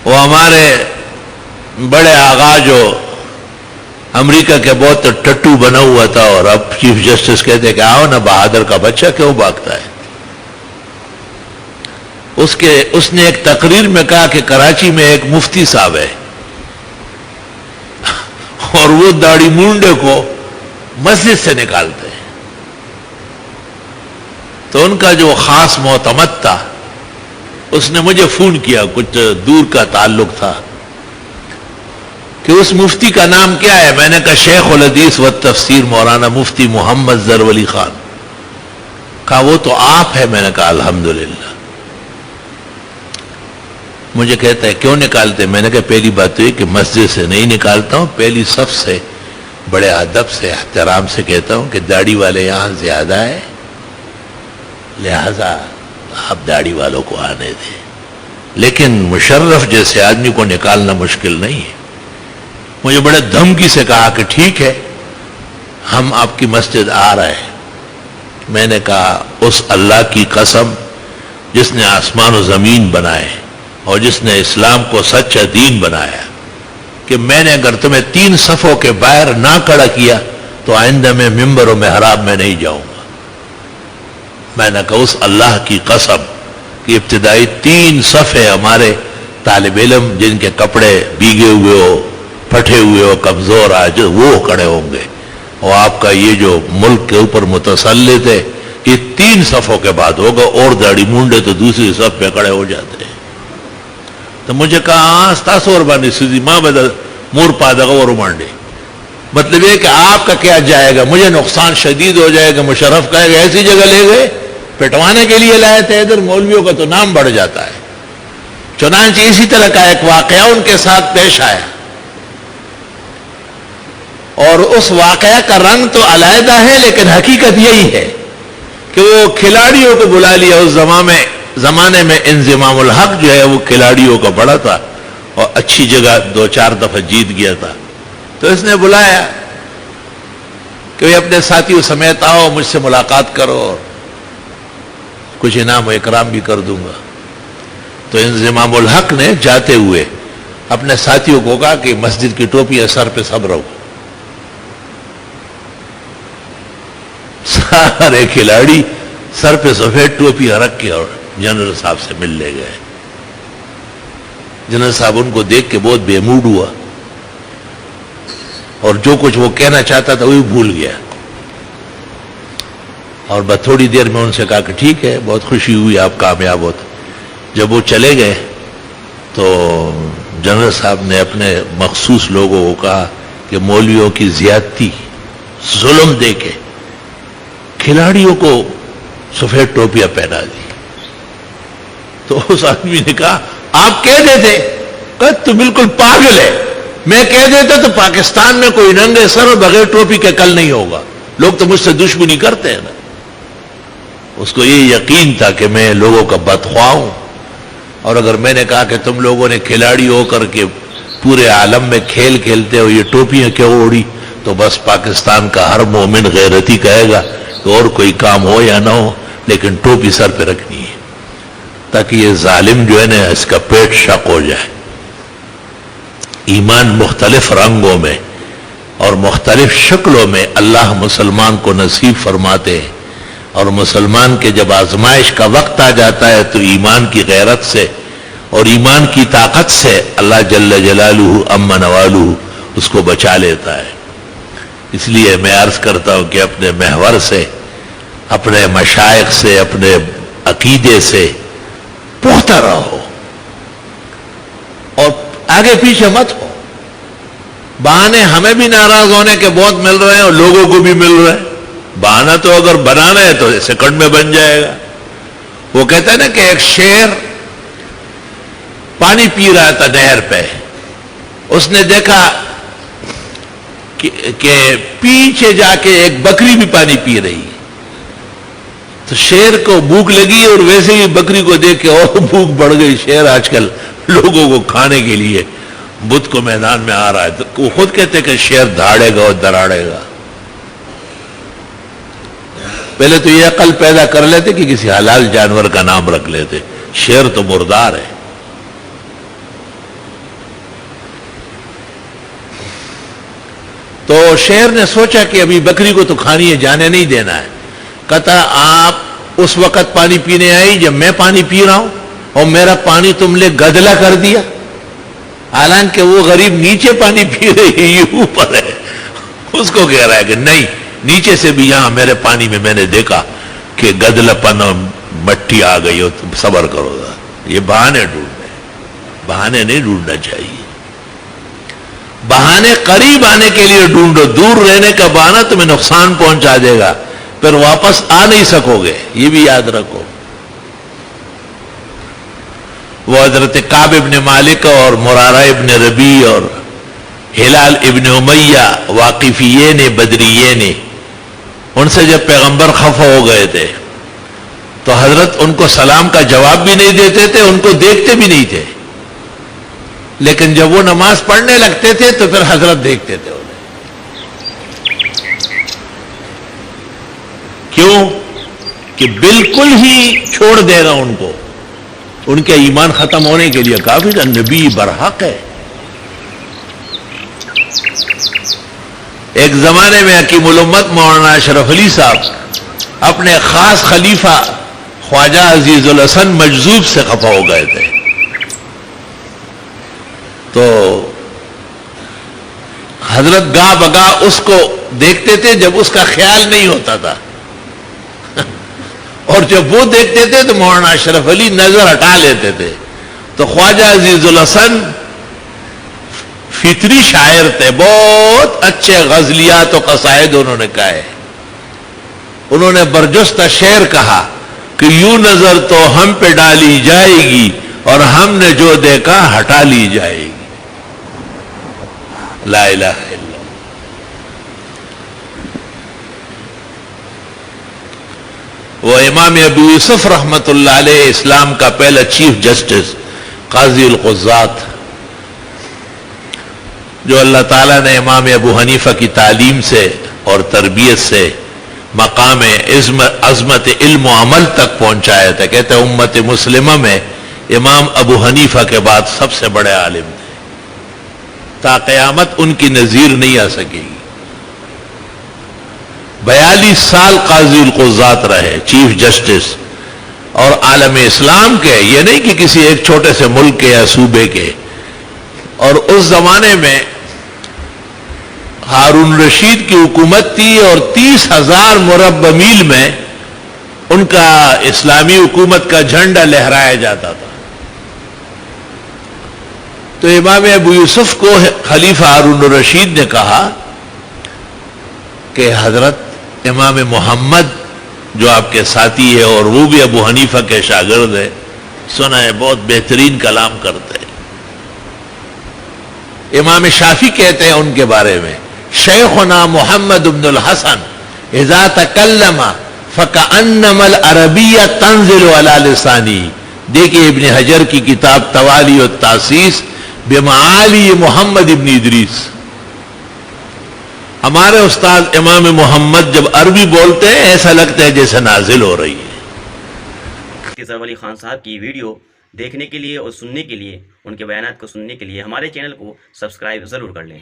وہ ہمارے بڑے آغا جو امریکہ کے بہت ٹٹو بنا ہوا تھا اور اب چیف جسٹس کہتے کہ آؤ نا بہادر کا بچہ کیوں بھاگتا ہے. اس نے ایک تقریر میں کہا کہ کراچی میں ایک مفتی صاحب ہے اور وہ داڑھی مونڈے کو مسجد سے نکالتے ہیں. تو ان کا جو خاص معتمد تھا اس نے مجھے فون کیا، کچھ دور کا تعلق تھا، کہ اس مفتی کا نام کیا ہے. میں نے کہا شیخ الحدیث والتفسیر مولانا مفتی محمد ظفر علی خان. کہا وہ تو آپ ہے. میں نے کہا الحمدللہ. مجھے کہتا ہے کیوں نکالتے؟ میں نے کہا پہلی بات تو یہ کہ مسجد سے نہیں نکالتا ہوں، پہلی صف سے بڑے ادب سے احترام سے کہتا ہوں کہ داڑھی والے یہاں زیادہ ہے، لہذا آپ داڑھی والوں کو آنے دیں. لیکن مشرف جیسے آدمی کو نکالنا مشکل نہیں ہے. مجھے بڑے دھمکی سے کہا کہ ٹھیک ہے ہم آپ کی مسجد آ رہے ہیں. میں نے کہا اس اللہ کی قسم جس نے آسمان و زمین بنائے اور جس نے اسلام کو سچا دین بنایا، کہ میں نے اگر تمہیں 3 صفوں کے باہر نہ کھڑا کیا تو آئندہ میں ممبر و محراب میں نہیں جاؤں گا. میں نے کہا اس اللہ کی قسم کہ ابتدائی 3 صفیں ہمارے طالب علم جن کے کپڑے بھیگے ہوئے ہو، پھٹے ہوئے ہو، کمزور آج وہ کھڑے ہوں گے، اور آپ کا یہ جو ملک کے اوپر متسلط ہے یہ 3 صفوں کے بعد ہوگا. اور داڑھی مونڈے تو دوسری صف پہ کھڑے ہو جاتے ہیں. تو مجھے کہا ستاسو اور بانی سوزی ماں بدل مور پادگا اور مانڈے. مطلب یہ کہ آپ کا کیا جائے گا، مجھے نقصان شدید ہو جائے گا. مشرف کہے گا ایسی جگہ لے گئے پٹوانے کے لیے لائے تھے، ادھر مولویوں کا تو نام بڑھ جاتا ہے. چنانچہ اسی طرح کا ایک واقعہ ان کے ساتھ پیش آیا، اور اس واقعہ کا رنگ تو علیحدہ ہے لیکن حقیقت یہی ہے کہ وہ کھلاڑیوں کو بلا لیا. اس زمانے میں انضمام الحق جو ہے وہ کھلاڑیوں کا بڑا تھا اور اچھی جگہ 2-4 دفعہ جیت گیا تھا. تو اس نے بلایا کہ اپنے ساتھیوں سمیت آؤ، مجھ سے ملاقات کرو اور کچھ انعام و اکرام بھی کر دوں گا. تو انضمام الحق نے جاتے ہوئے اپنے ساتھیوں کو کہا کہ مسجد کی ٹوپی سر پہ سب رہو. سارے کھلاڑی سر پہ سفید ٹوپی رکھ کے اور جنرل صاحب سے مل لے گئے. جنرل صاحب ان کو دیکھ کے بہت بے موڈ ہوا اور جو کچھ وہ کہنا چاہتا تھا وہی بھول گیا. اور بس تھوڑی دیر میں ان سے کہا کہ ٹھیک ہے بہت خوشی ہوئی آپ کامیاب ہوتے. جب وہ چلے گئے تو جنرل صاحب نے اپنے مخصوص لوگوں کو کہا کہ مولویوں کی زیادتی، ظلم دے کے کھلاڑیوں کو سفید ٹوپیاں پہنا دی. تو اس آدمی نے کہا آپ کہہ دیتے، کہ تو بالکل پاگل ہے، میں کہہ دیتا تو پاکستان میں کوئی ننگے سر اور بغیر ٹوپی کے کل نہیں ہوگا. لوگ تو مجھ سے دشمنی کرتے ہیں نا. اس کو یہ یقین تھا کہ میں لوگوں کا بدخواہ ہوں، اور اگر میں نے کہا کہ تم لوگوں نے کھلاڑی ہو کر کے پورے عالم میں کھیل کھیلتے ہو، یہ ٹوپیاں کیوں اوڑی، تو بس پاکستان کا ہر مومن غیرتی کہے گا کہ اور کوئی کام ہو یا نہ ہو لیکن ٹوپی سر پہ رکھنی ہے، تاکہ یہ ظالم جو ہے نا اس کا پیٹ شق ہو جائے. ایمان مختلف رنگوں میں اور مختلف شکلوں میں اللہ مسلمان کو نصیب فرماتے ہیں، اور مسلمان کے جب آزمائش کا وقت آ جاتا ہے تو ایمان کی غیرت سے اور ایمان کی طاقت سے اللہ جل جلالہ عما نوالہ اس کو بچا لیتا ہے. اس لیے میں عرض کرتا ہوں کہ اپنے محور سے، اپنے مشائخ سے، اپنے عقیدے سے پختہ رہو اور آگے پیچھے مت ہو. بہانے ہمیں بھی ناراض ہونے کے بہت مل رہے ہیں اور لوگوں کو بھی مل رہے ہیں. بہانہ تو اگر بنانا ہے تو سیکنڈ میں بن جائے گا. وہ کہتا ہے نا کہ ایک شیر پانی پی رہا تھا نہر پہ، اس نے دیکھا کہ پیچھے جا کے ایک بکری بھی پانی پی رہی ہے. تو شیر کو بھوک لگی اور ویسے ہی بکری کو دیکھ کے اور بھوک بڑھ گئی. شیر آج کل لوگوں کو کھانے کے لیے بدھ کو میدان میں آ رہا ہے. تو وہ خود کہتے کہ شیر دھاڑے گا اور دراڑے گا. پہلے تو یہ عقل پیدا کر لیتے کہ کسی حلال جانور کا نام رکھ لیتے. شیر تو مردار ہے. تو شیر نے سوچا کہ ابھی بکری کو تو کھانی ہے، جانے نہیں دینا ہے. کہتا آپ اس وقت پانی پینے آئی جب میں پانی پی رہا ہوں اور میرا پانی تم نے گدلا کر دیا. حالانکہ وہ غریب نیچے پانی پی رہی ہے، یہ اوپر ہے. اس کو کہہ رہا ہے کہ نہیں، نیچے سے بھی یہاں میرے پانی میں میں نے دیکھا کہ گدلا پن اور مٹی آ گئی ہو، تم صبر کرو گا. یہ بہانے ڈھونڈنے، بہانے نہیں ڈھونڈنا چاہیے. بہانے قریب آنے کے لیے ڈھونڈو، دور رہنے کا بہانہ تمہیں نقصان پہنچا دے گا، پھر واپس آ نہیں سکو گے. یہ بھی یاد رکھو. وہ حضرت کعب ابن مالک اور مرارہ ابن ربیع اور ہلال ابن امیہ واقفیین بدریین، ان سے جب پیغمبر خفا ہو گئے تھے تو حضرت ان کو سلام کا جواب بھی نہیں دیتے تھے، ان کو دیکھتے بھی نہیں تھے. لیکن جب وہ نماز پڑھنے لگتے تھے تو پھر حضرت دیکھتے تھے انہیں. کیوں؟ کہ بالکل ہی چھوڑ دے گا ان کو، ان کے ایمان ختم ہونے کے لیے. کافی نبی برحق ہے. ایک زمانے میں حکیم الامت مولانا اشرف علی صاحب اپنے خاص خلیفہ خواجہ عزیز الحسن مجذوب سے خفا ہو گئے تھے. تو حضرت گاہ بگاہ اس کو دیکھتے تھے جب اس کا خیال نہیں ہوتا تھا، اور جب وہ دیکھتے تھے تو مولانا اشرف علی نظر ہٹا لیتے تھے. تو خواجہ عزیز الحسن فطری شاعر تھے، بہت اچھے غزلیات و قصائد انہوں نے کہے. انہوں نے برجستہ شعر کہا کہ یوں نظر تو ہم پہ ڈالی جائے گی اور ہم نے جو دیکھا ہٹا لی جائے گی. لا الہ الا اللہ. وہ امام ابو یوسف رحمت اللہ علیہ، اسلام کا پہلا چیف جسٹس قاضی القضات، جو اللہ تعالیٰ نے امام ابو حنیفہ کی تعلیم سے اور تربیت سے مقام عظمت علم و عمل تک پہنچایا تھا. کہتے ہیں امت مسلمہ میں امام ابو حنیفہ کے بعد سب سے بڑے عالم تھے، تا قیامت ان کی نظیر نہیں آ سکے گی. 42 سال قاضی القضات رہے، چیف جسٹس، اور عالم اسلام کے، یہ نہیں کہ کسی ایک چھوٹے سے ملک کے یا صوبے کے. اور اس زمانے میں ہارون رشید کی حکومت تھی اور 30,000 مربع میل میں ان کا اسلامی حکومت کا جھنڈا لہرایا جاتا تھا. تو امام ابو یوسف کو خلیفہ ہارون الرشید نے کہا کہ حضرت امام محمد جو آپ کے ساتھی ہے اور وہ بھی ابو حنیفہ کے شاگرد ہے، سنا ہے بہت بہترین کلام کرتے ہیں. امام شافعی کہتے ہیں ان کے بارے میں، شیخنا محمد بن الحسن اذا تکلم فکأنما العربیہ تنزل علی لسانی. دیکھیے ابن حجر کی کتاب توالی التاسیس بمعالی محمد ابن ادریس. ہمارے استاد امام محمد جب عربی بولتے ہیں ایسا لگتا ہے جیسے نازل ہو رہی ہے. ظفر علی خان صاحب کی ویڈیو دیکھنے کے لیے اور سننے کے لیے، ان کے بیانات کو سننے کے لیے ہمارے چینل کو سبسکرائب ضرور کر لیں.